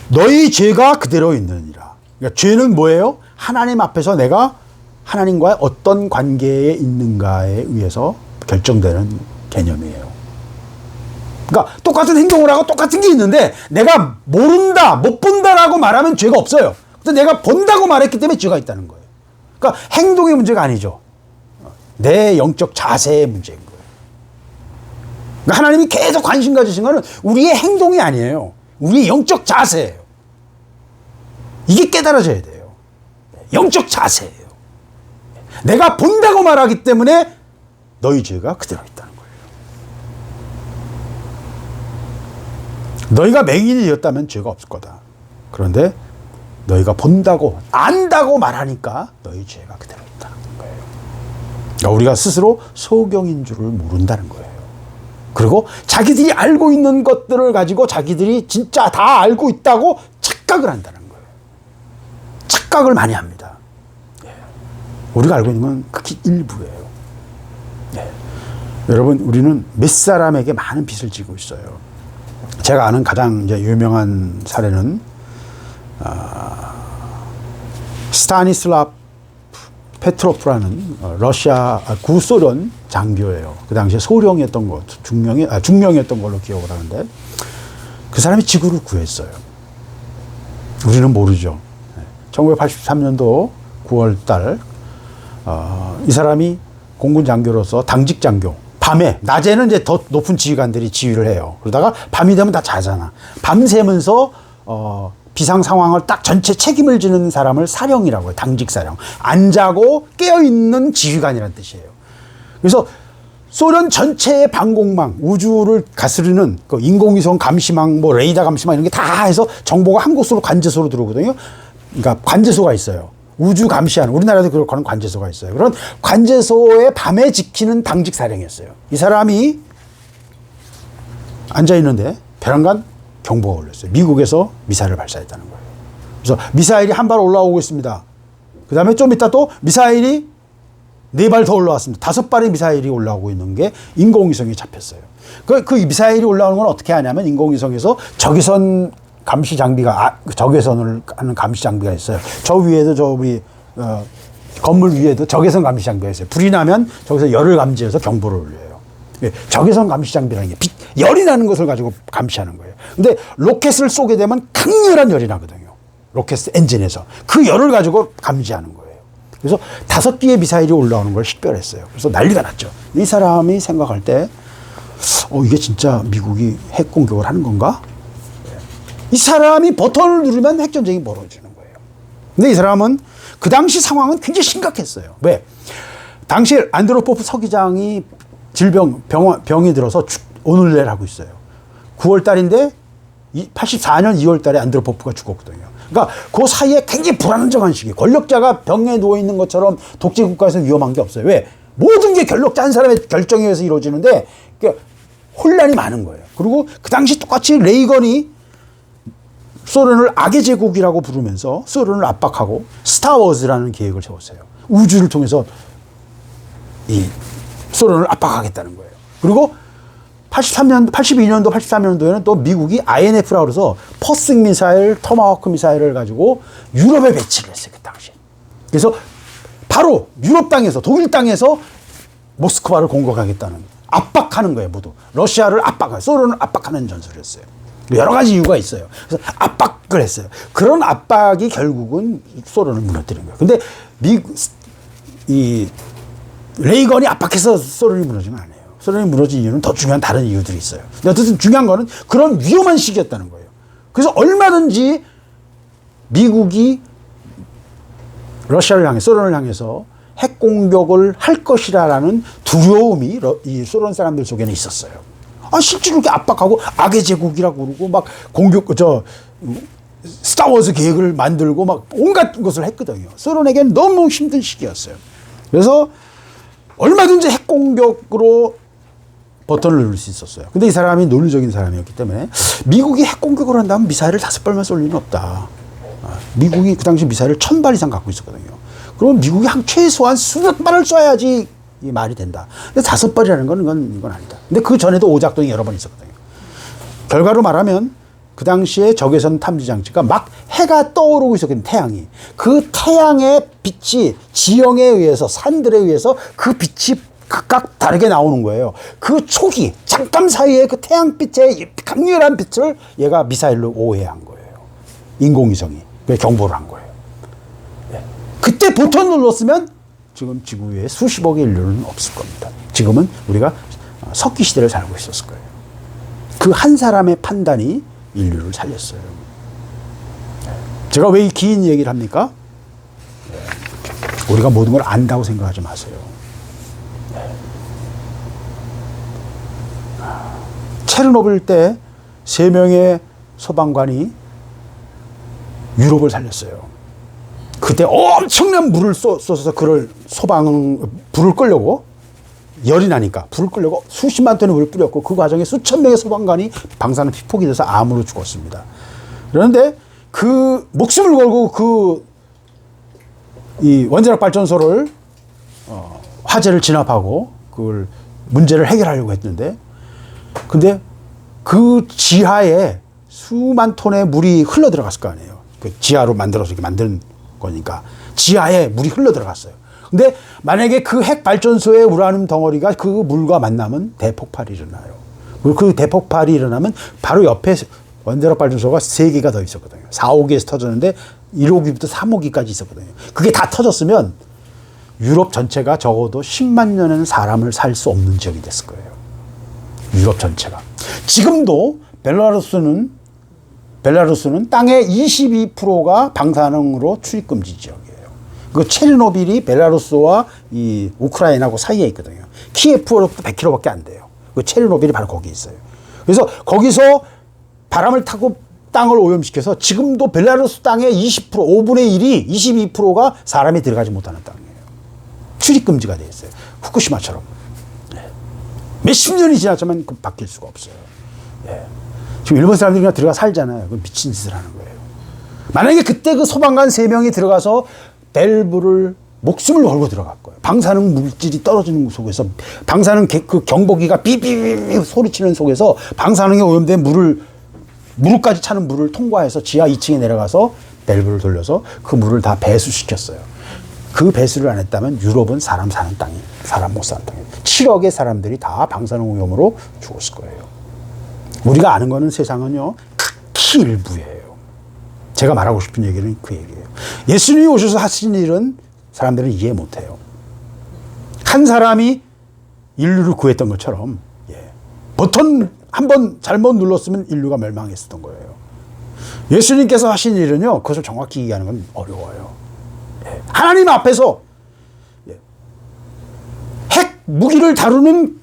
너희 죄가 그대로 있느니라. 그러니까 죄는 뭐예요? 하나님 앞에서 내가 하나님과의 어떤 관계에 있는가에 의해서 결정되는 개념이에요. 그러니까 똑같은 행동을 하고 똑같은 게 있는데 내가 모른다, 못 본다라고 말하면 죄가 없어요. 근데 내가 본다고 말했기 때문에 죄가 있다는 거예요. 그러니까 행동의 문제가 아니죠. 내 영적 자세의 문제인 거예요. 그러니까 하나님이 계속 관심 가지신 거는 우리의 행동이 아니에요. 우리의 영적 자세예요. 이게 깨달아져야 돼요. 영적 자세예요. 내가 본다고 말하기 때문에 너희 죄가 그대로 있다는 거예요. 너희가 맹인이 되었다면 죄가 없을 거다. 그런데 너희가 본다고 안다고 말하니까 너희 죄가 그대로 있다는 거예요. 그러니까 우리가 스스로 소경인 줄을 모른다는 거예요. 그리고 자기들이 알고 있는 것들을 가지고 자기들이 진짜 다 알고 있다고 착각을 한다는 거예요. 착각을 많이 합니다. 예. 우리가 알고 있는 건 극히 일부예요. 예. 여러분, 우리는 몇 사람에게 많은 빚을 지고 있어요. 제가 아는 가장 이제 유명한 사례는 스타니슬랍 페트로프라는 러시아 구소련 장교예요. 그 당시에 소령이었던 것, 중령이었던 걸로 기억을 하는데 그 사람이 지구를 구했어요. 우리는 모르죠. 1983년도 9월 달 이 사람이 공군 장교로서 당직 장교, 밤에, 낮에는 이제 더 높은 지휘관들이 지휘를 해요. 그러다가 밤이 되면 다 자잖아. 밤새면서 비상 상황을 딱 전체 책임을 지는 사람을 사령이라고 해요. 당직 사령. 안 자고 깨어있는 지휘관이라는 뜻이에요. 그래서 소련 전체의 방공망, 우주를 가스르는 그 인공위성 감시망, 뭐 레이더 감시망 이런 게 다 해서 정보가 한 곳으로 관제소로 들어오거든요. 그러니까 관제소가 있어요. 우주 감시하는, 우리나라도 그런 관제소가 있어요. 그런 관제소의 밤에 지키는 당직 사령이었어요. 이 사람이 앉아 있는데 베란간 경보가 울렸어요. 미국에서 미사일을 발사했다는 거예요. 그래서 미사일이 한 발 올라오고 있습니다. 그 다음에 좀 이따 또 미사일이 4발 더 올라왔습니다. 5발의 미사일이 올라오고 있는 게 인공위성에 잡혔어요. 그 미사일이 올라오는 건 어떻게 하냐면 인공위성에서 적외선 감시 장비가, 적외선을 하는 감시 장비가 있어요. 저 위에도 우리, 건물 위에도 적외선 감시 장비가 있어요. 불이 나면 저기서 열을 감지해서 경보를 울려요. 적외선 감시 장비라는 게 열이 나는 것을 가지고 감시하는 거예요. 근데 로켓을 쏘게 되면 강렬한 열이 나거든요. 로켓 엔진에서. 그 열을 가지고 감지하는 거예요. 그래서 5개의 미사일이 올라오는 걸 식별했어요. 그래서 난리가 났죠. 이 사람이 생각할 때, 이게 진짜 미국이 핵 공격을 하는 건가? 이 사람이 버튼을 누르면 핵전쟁이 벌어지는 거예요. 근데 이 사람은 그 당시 상황은 굉장히 심각했어요. 왜? 당시 안드로포프 서기장이 병이 들어서 오늘 내일 하고 있어요. 9월 달인데 84년 2월 달에 안드로포프가 죽었거든요. 그러니까 그 사이에 굉장히 불안정한 시기. 권력자가 병에 누워 있는 것처럼 독재 국가에서 위험한 게 없어요. 왜? 모든 게 권력자 한 사람의 결정에 의해서 이루어지는데 혼란이 많은 거예요. 그리고 그 당시 똑같이 레이건이 소련을 악의 제국이라고 부르면서 소련을 압박하고 스타워즈라는 계획을 세웠어요. 우주를 통해서 이 소련을 압박하겠다는 거예요. 그리고 82년도, 83년도에는 또 미국이 INF라고 해서 퍼싱 미사일, 토마호크 미사일을 가지고 유럽에 배치를 했어요. 그 당시에. 그래서 바로 유럽 땅에서, 독일 땅에서 모스크바를 공격하겠다는, 압박하는 거예요, 모두. 러시아를 소련을 압박하는 전술을 했어요. 여러 가지 이유가 있어요. 그래서 압박을 했어요. 그런 압박이 결국은 소련을 무너뜨린 거예요. 근데 레이건이 압박해서 소련이 무너진 건 아니에요. 소련이 무너진 이유는 더 중요한 다른 이유들이 있어요. 어쨌든 중요한 거는 그런 위험한 시기였다는 거예요. 그래서 얼마든지 미국이 러시아를 향해, 소련을 향해서 핵 공격을 할 것이라는 두려움이 이 소련 사람들 속에는 있었어요. 실제로 이렇게 압박하고 악의 제국이라고 그러고 막 스타워즈 계획을 만들고 막 온갖 것을 했거든요. 소련에게는 너무 힘든 시기였어요. 그래서 얼마든지 핵 공격으로 버튼을 누를 수 있었어요. 근데 이 사람이 논리적인 사람이었기 때문에 미국이 핵 공격을 한다면 미사일을 5발만 쏠 리는 없다. 미국이 그 당시 미사일을 1000발 이상 갖고 있었거든요. 그럼 미국이 최소한 수백 발을 쏴야지 이 말이 된다. 근데 5발이라는 건 이건 아니다. 근데 그 전에도 오작동이 여러 번 있었거든요. 결과로 말하면 그 당시에 적외선 탐지 장치가 막 해가 떠오르고 있었거든요. 태양이. 그 태양의 빛이 지형에 의해서, 산들에 의해서 그 빛이 각각 다르게 나오는 거예요. 그 초기, 잠깐 사이에 그 태양빛의 강렬한 빛을 얘가 미사일로 오해한 거예요. 인공위성이. 그래서 경보를 한 거예요. 그때 버튼 눌렀으면 지금 지구 위에 수십억의 인류는 없을 겁니다. 지금은 우리가 석기 시대를 살고 있었을 거예요. 그 한 사람의 판단이 인류를 살렸어요. 제가 왜 이 긴 얘기를 합니까? 우리가 모든 걸 안다고 생각하지 마세요. 체르노빌 때 3명의 소방관이 유럽을 살렸어요. 그때 엄청난 물을 쏘서 불을 끄려고, 열이 나니까 불을 끄려고 수십만 톤의 물을 뿌렸고 그 과정에 수천 명의 소방관이 방사능 피폭이 돼서 암으로 죽었습니다. 그런데 그 목숨을 걸고 이 원자력 발전소를 화재를 진압하고 그걸 문제를 해결하려고 했는데, 근데 그 지하에 수만 톤의 물이 흘러 들어갔을 거 아니에요. 그 지하로 만들어서 이렇게 만든 거니까 지하에 물이 흘러 들어갔어요. 근데 만약에 그 핵 발전소의 우라늄 덩어리가 그 물과 만나면 대폭발이 일어나요. 그리고 그 대폭발이 일어나면 바로 옆에 원자력 발전소가 3개가 더 있었거든요. 4, 5기에서 터졌는데 1호기부터 3호기까지 있었거든요. 그게 다 터졌으면 유럽 전체가 적어도 10만 년은 사람을 살 수 없는 지역이 됐을 거예요. 유럽 전체가. 지금도 벨라루스는 땅의 22%가 방사능으로 출입금지 지역이에요. 그 체르노빌이 벨라루스와 이 우크라이나하고 사이에 있거든요. 키예프로부터 100km밖에 안 돼요. 그 체르노빌이 바로 거기 있어요. 그래서 거기서 바람을 타고 땅을 오염시켜서 지금도 벨라루스 땅의 20%, 5분의 1이 22%가 사람이 들어가지 못하는 땅이에요. 출입금지가 되어 있어요. 후쿠시마처럼. 몇십 년이 지났지만 바뀔 수가 없어요. 예. 지금 일본 사람들이 그냥 들어가 살잖아요. 그 미친 짓을 하는 거예요. 만약에 그때 그 소방관 3명이 들어가서 밸브를 목숨을 걸고 들어갈 거예요. 방사능 물질이 떨어지는 속에서 방사능 그 경보기가 삐삐삐 소리치는 속에서 방사능에 오염된 무릎까지 차는 물을 통과해서 지하 2층에 내려가서 밸브를 돌려서 그 물을 다 배수시켰어요. 그 배수를 안 했다면 유럽은 사람 사는 땅이 사람 못 사는 땅이에요. 7억의 사람들이 다 방사능 오염으로 죽었을 거예요. 우리가 아는 거는 세상은요 극히 일부예요. 제가 말하고 싶은 얘기는 그 얘기예요. 예수님이 오셔서 하신 일은 사람들은 이해 못해요. 한 사람이 인류를 구했던 것처럼 버튼 한 번 잘못 눌렀으면 인류가 멸망했었던 거예요. 예수님께서 하신 일은요 그것을 정확히 이해하는 건 어려워요. 하나님 앞에서 핵 무기를 다루는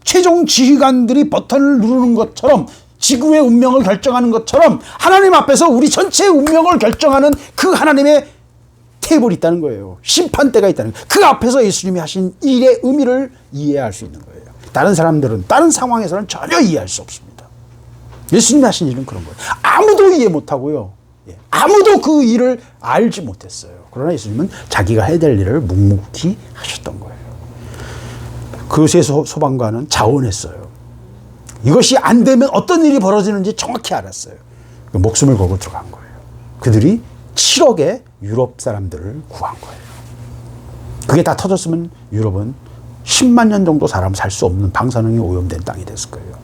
최종 지휘관들이 버튼을 누르는 것처럼 지구의 운명을 결정하는 것처럼 하나님 앞에서 우리 전체의 운명을 결정하는 그 하나님의 테이블이 있다는 거예요. 심판대가 있다는 거예요. 그 앞에서 예수님이 하신 일의 의미를 이해할 수 있는 거예요. 다른 사람들은 다른 상황에서는 전혀 이해할 수 없습니다. 예수님이 하신 일은 그런 거예요. 아무도 이해 못하고요. 아무도 그 일을 알지 못했어요. 그러나 예수님은 자기가 해야 될 일을 묵묵히 하셨던 거예요. 그것의 소방관은 자원했어요. 이것이 안 되면 어떤 일이 벌어지는지 정확히 알았어요. 목숨을 걸고 들어간 거예요. 그들이 7억의 유럽 사람들을 구한 거예요. 그게 다 터졌으면 유럽은 10만 년 정도 사람 살 수 없는 방사능이 오염된 땅이 됐을 거예요.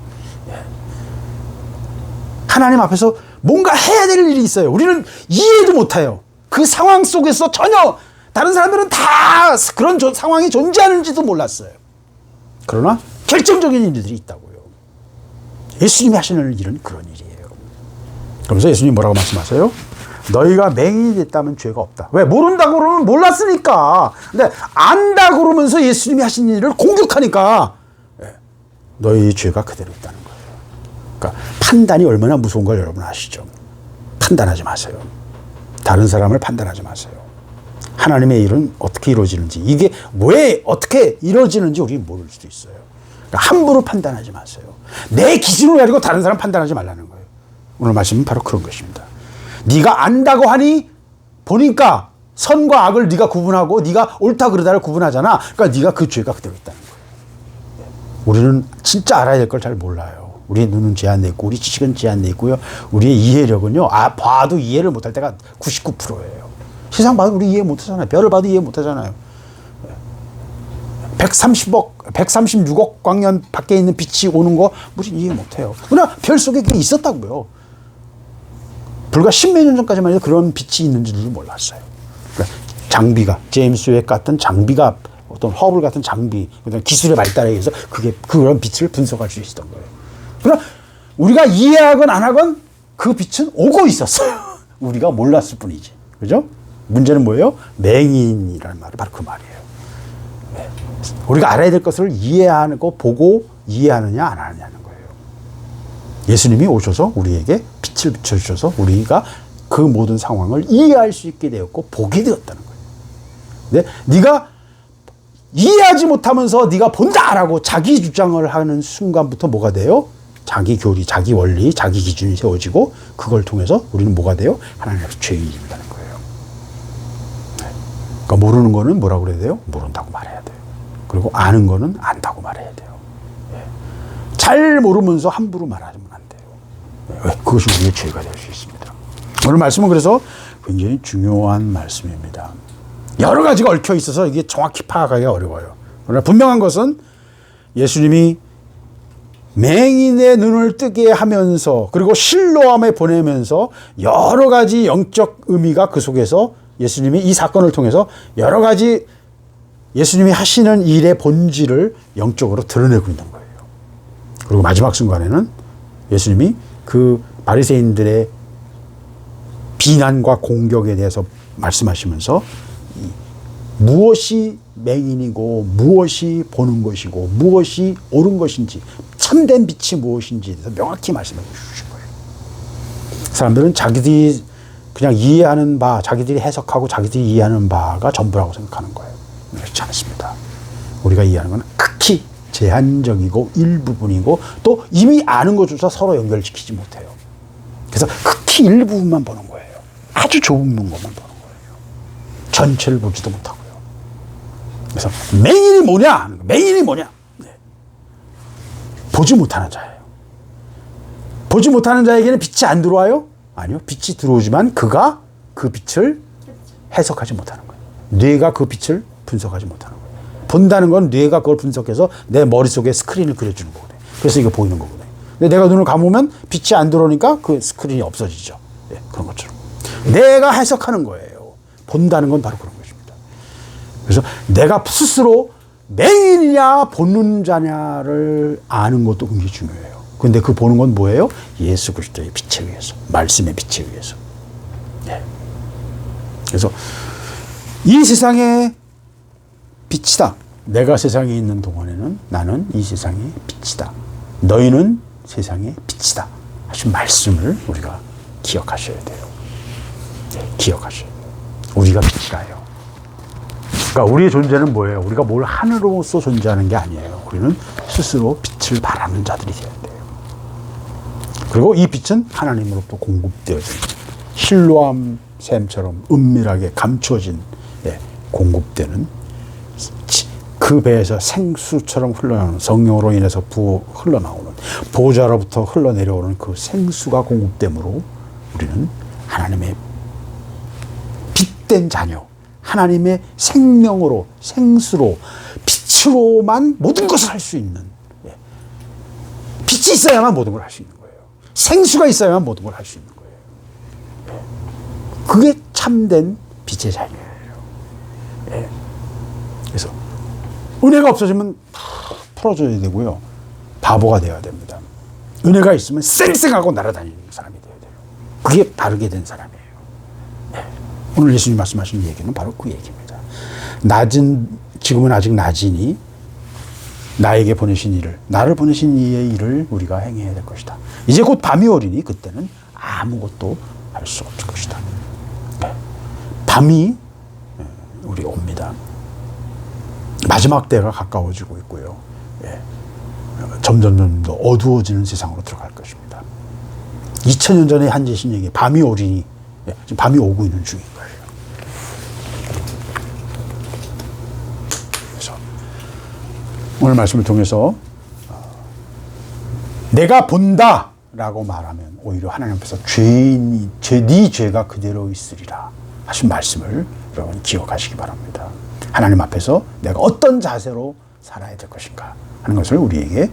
하나님 앞에서 뭔가 해야 될 일이 있어요. 우리는 이해도 못해요. 그 상황 속에서 전혀 다른 사람들은 다 그런 상황이 존재하는지도 몰랐어요. 그러나 결정적인 일들이 있다고요. 예수님이 하시는 일은 그런 일이에요. 그러면서 예수님이 뭐라고 말씀하세요? 너희가 맹인이 됐다면 죄가 없다. 왜? 모른다고 그러면 몰랐으니까. 근데 안다고 그러면서 예수님이 하신 일을 공격하니까 너희 죄가 그대로 있다는 거예요. 그러니까 판단이 얼마나 무서운 걸 여러분 아시죠? 판단하지 마세요. 다른 사람을 판단하지 마세요. 하나님의 일은 어떻게 이루어지는지, 이게 왜 어떻게 이루어지는지 우리는 모를 수도 있어요. 그러니까 함부로 판단하지 마세요. 내 기준을 가지고 다른 사람 판단하지 말라는 거예요. 오늘 말씀은 바로 그런 것입니다. 네가 안다고 하니 보니까 선과 악을 네가 구분하고 네가 옳다 그르다를 구분하잖아. 그러니까 네가 그 죄가 그대로 있다는 거예요. 우리는 진짜 알아야 될 걸 잘 몰라요. 우리의 눈은 제한돼 있고 우리 지식은 제한돼 있고요. 우리의 이해력은요. 봐도 이해를 못할 때가 99%예요. 세상 봐도 우리 이해 못하잖아요. 별을 봐도 이해 못하잖아요. 136억 광년 밖에 있는 빛이 오는 거 우리 이해 못해요. 그러나 별 속에 그게 있었다고요. 불과 10몇 년 전까지만 해도 그런 빛이 있는지도 몰랐어요. 그러니까 장비가 제임스 웹 같은 장비가 어떤 허블 같은 장비, 기술의 발달에 의해서 그런 빛을 분석할 수 있었던 거예요. 그러나 우리가 이해하건 안 하건 그 빛은 오고 있었어요. 우리가 몰랐을 뿐이지. 그죠? 문제는 뭐예요? 맹인이라는 말은 바로 그 말이에요. 우리가 알아야 될 것을 이해하고 보고 이해하느냐 안 하느냐는 거예요. 예수님이 오셔서 우리에게 빛을 비춰주셔서 우리가 그 모든 상황을 이해할 수 있게 되었고 보게 되었다는 거예요. 근데 네가 이해하지 못하면서 네가 본다라고 자기 주장을 하는 순간부터 뭐가 돼요? 자기 교리, 자기 원리, 자기 기준이 세워지고 그걸 통해서 우리는 뭐가 돼요? 하나님 앞에서 죄인이 된다는 거예요. 그러니까 모르는 거는 뭐라고 그래야 돼요? 모른다고 말해야 돼요. 그리고 아는 거는 안다고 말해야 돼요. 잘 모르면서 함부로 말하면 안 돼요. 그것이 우리의 죄가 될 수 있습니다. 오늘 말씀은 그래서 굉장히 중요한 말씀입니다. 여러 가지가 얽혀 있어서 이게 정확히 파악하기가 어려워요. 그러나 분명한 것은 예수님이 맹인의 눈을 뜨게 하면서 그리고 실로암에 보내면서 여러 가지 영적 의미가 그 속에서 예수님이 이 사건을 통해서 여러 가지 예수님이 하시는 일의 본질을 영적으로 드러내고 있는 거예요. 그리고 마지막 순간에는 예수님이 그 바리새인들의 비난과 공격에 대해서 말씀하시면서 무엇이 맹인이고 무엇이 보는 것이고 무엇이 옳은 것인지 참된 빛이 무엇인지에 대해서 명확히 말씀해 주신 거예요. 사람들은 자기들이 그냥 이해하는 바, 자기들이 해석하고 자기들이 이해하는 바가 전부라고 생각하는 거예요. 그렇지 않습니다. 우리가 이해하는 건 극히 제한적이고 일부분이고 또 이미 아는 것조차 서로 연결시키지 못해요. 그래서 극히 일부분만 보는 거예요. 아주 좁은 것만 보는 거예요. 전체를 보지도 못하고요. 그래서 맹인이 뭐냐? 맹인이 뭐냐? 네. 보지 못하는 자예요. 보지 못하는 자에게는 빛이 안 들어와요? 아니요. 빛이 들어오지만 그가 그 빛을 해석하지 못하는 거예요. 뇌가 그 빛을 분석하지 못하는 거예요. 본다는 건 뇌가 그걸 분석해서 내 머릿속에 스크린을 그려주는 거거든요. 그래서 이거 보이는 거거든요. 근데 내가 눈을 감으면 빛이 안 들어오니까 그 스크린이 없어지죠. 네, 그런 것처럼. 내가 해석하는 거예요. 본다는 건 바로 그런 것입니다. 그래서 내가 스스로 맹인이냐 보는 자냐를 아는 것도 굉장히 중요해요. 근데 그 보는 건 뭐예요? 예수 그리스도의 빛에 의해서, 말씀의 빛에 의해서. 네. 그래서 이 세상의 빛이다. 내가 세상에 있는 동안에는 나는 이 세상의 빛이다. 너희는 세상의 빛이다. 하신 말씀을 우리가 기억하셔야 돼요. 네, 기억하셔야 돼요. 우리가 빛이라요. 그러니까 우리의 존재는 뭐예요? 우리가 뭘 하늘로서 존재하는 게 아니에요. 우리는 스스로 빛을 발하는 자들이 되어야 돼요. 그리고 이 빛은 하나님으로부터 공급되어진 실로암 샘처럼 은밀하게 감추어진 공급되는 그 배에서 생수처럼 흘러나오는 성령으로 인해서 흘러나오는 보좌로부터 흘러내려오는 그 생수가 공급됨으로 우리는 하나님의 빛된 자녀, 하나님의 생명으로, 생수로, 빛으로만 모든 것을 할 수 있는, 빛이 있어야만 모든 걸 할 수 있는 거예요. 생수가 있어야만 모든 걸 할 수 있는 거예요. 그게 참된 빛의 자녀예요. 그래서 은혜가 없어지면 풀어줘야 되고요. 바보가 되어야 됩니다. 은혜가 있으면 쌩쌩하고 날아다니는 사람이 되어야 돼요. 그게 바르게 된 사람이에요. 네. 오늘 예수님 말씀하신 얘기는 바로 그 얘기입니다. 지금은 아직 낮이니 나에게 보내신 일을, 나를 보내신 이의 일을 우리가 행해야 될 것이다. 이제 곧 밤이 오리니 그때는 아무것도 할 수 없을 것이다. 네. 밤이 우리 옵니다. 마지막 때가 가까워지고 있고요. 예. 점점 더 어두워지는 세상으로 들어갈 것입니다. 2000년 전에 한재신 얘기, 밤이 오리니, 지금 밤이 오고 있는 중인 거예요. 그래서 오늘 말씀을 통해서 내가 본다라고 말하면 오히려 하나님 앞에서 네 죄가 그대로 있으리라 하신 말씀을 여러분 기억하시기 바랍니다. 하나님 앞에서 내가 어떤 자세로 살아야 될 것인가 하는 것을 우리에게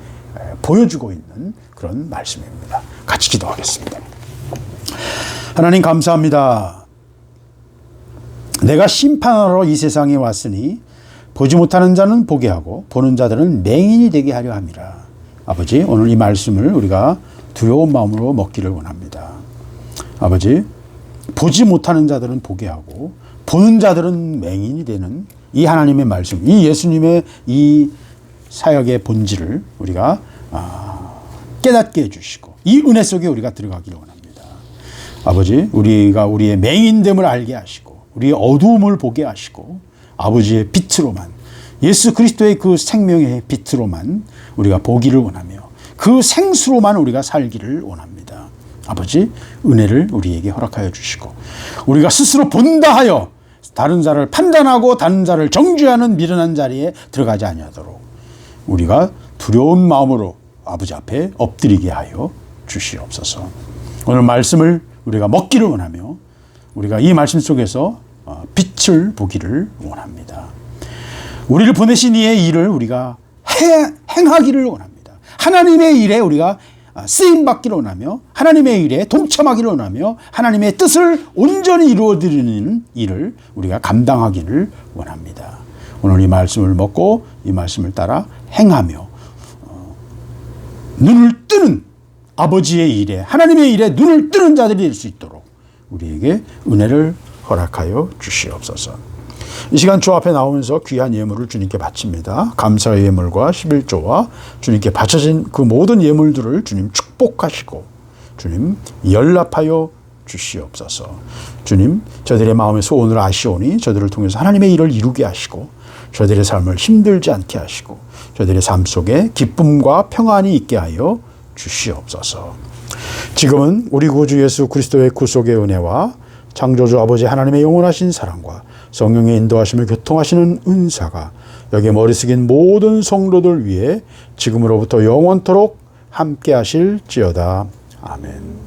보여주고 있는 그런 말씀입니다. 같이 기도하겠습니다. 하나님 감사합니다. 내가 심판하러 이 세상에 왔으니 보지 못하는 자는 보게 하고 보는 자들은 맹인이 되게 하려 함이라. 아버지, 오늘 이 말씀을 우리가 두려운 마음으로 먹기를 원합니다. 아버지, 보지 못하는 자들은 보게 하고 보는 자들은 맹인이 되는 이 하나님의 말씀, 이 예수님의 이 사역의 본질을 우리가 깨닫게 해주시고 이 은혜 속에 우리가 들어가기를 원합니다. 아버지, 우리가 우리의 맹인됨을 알게 하시고 우리의 어두움을 보게 하시고 아버지의 빛으로만, 예수 그리스도의 그 생명의 빛으로만 우리가 보기를 원하며 그 생수로만 우리가 살기를 원합니다. 아버지, 은혜를 우리에게 허락하여 주시고 우리가 스스로 본다 하여 다른 자를 판단하고 다른 자를 정죄하는 미련한 자리에 들어가지 아니하도록 우리가 두려운 마음으로 아버지 앞에 엎드리게 하여 주시옵소서. 오늘 말씀을 우리가 먹기를 원하며 우리가 이 말씀 속에서 빛을 보기를 원합니다. 우리를 보내신 이의 일을 우리가 행하기를 원합니다. 하나님의 일에 우리가 쓰임받기를 원하며 하나님의 일에 동참하기를 원하며 하나님의 뜻을 온전히 이루어드리는 일을 우리가 감당하기를 원합니다. 오늘 이 말씀을 먹고 이 말씀을 따라 행하며 눈을 뜨는 아버지의 일에, 하나님의 일에 눈을 뜨는 자들이 될 수 있도록 우리에게 은혜를 허락하여 주시옵소서. 이 시간 주 앞에 나오면서 귀한 예물을 주님께 바칩니다. 감사의 예물과 11조와 주님께 바쳐진 그 모든 예물들을 주님 축복하시고 주님 연락하여 주시옵소서. 주님, 저들의 마음의 소원을 아시오니 저들을 통해서 하나님의 일을 이루게 하시고 저들의 삶을 힘들지 않게 하시고 저들의 삶 속에 기쁨과 평안이 있게 하여 주시옵소서. 지금은 우리 구주 예수 그리스도의 구속의 은혜와 창조주 아버지 하나님의 영원하신 사랑과 성령의 인도하심을 교통하시는 은사가 여기에 머리 숙인 모든 성도들 위해 지금으로부터 영원토록 함께 하실지어다. 아멘.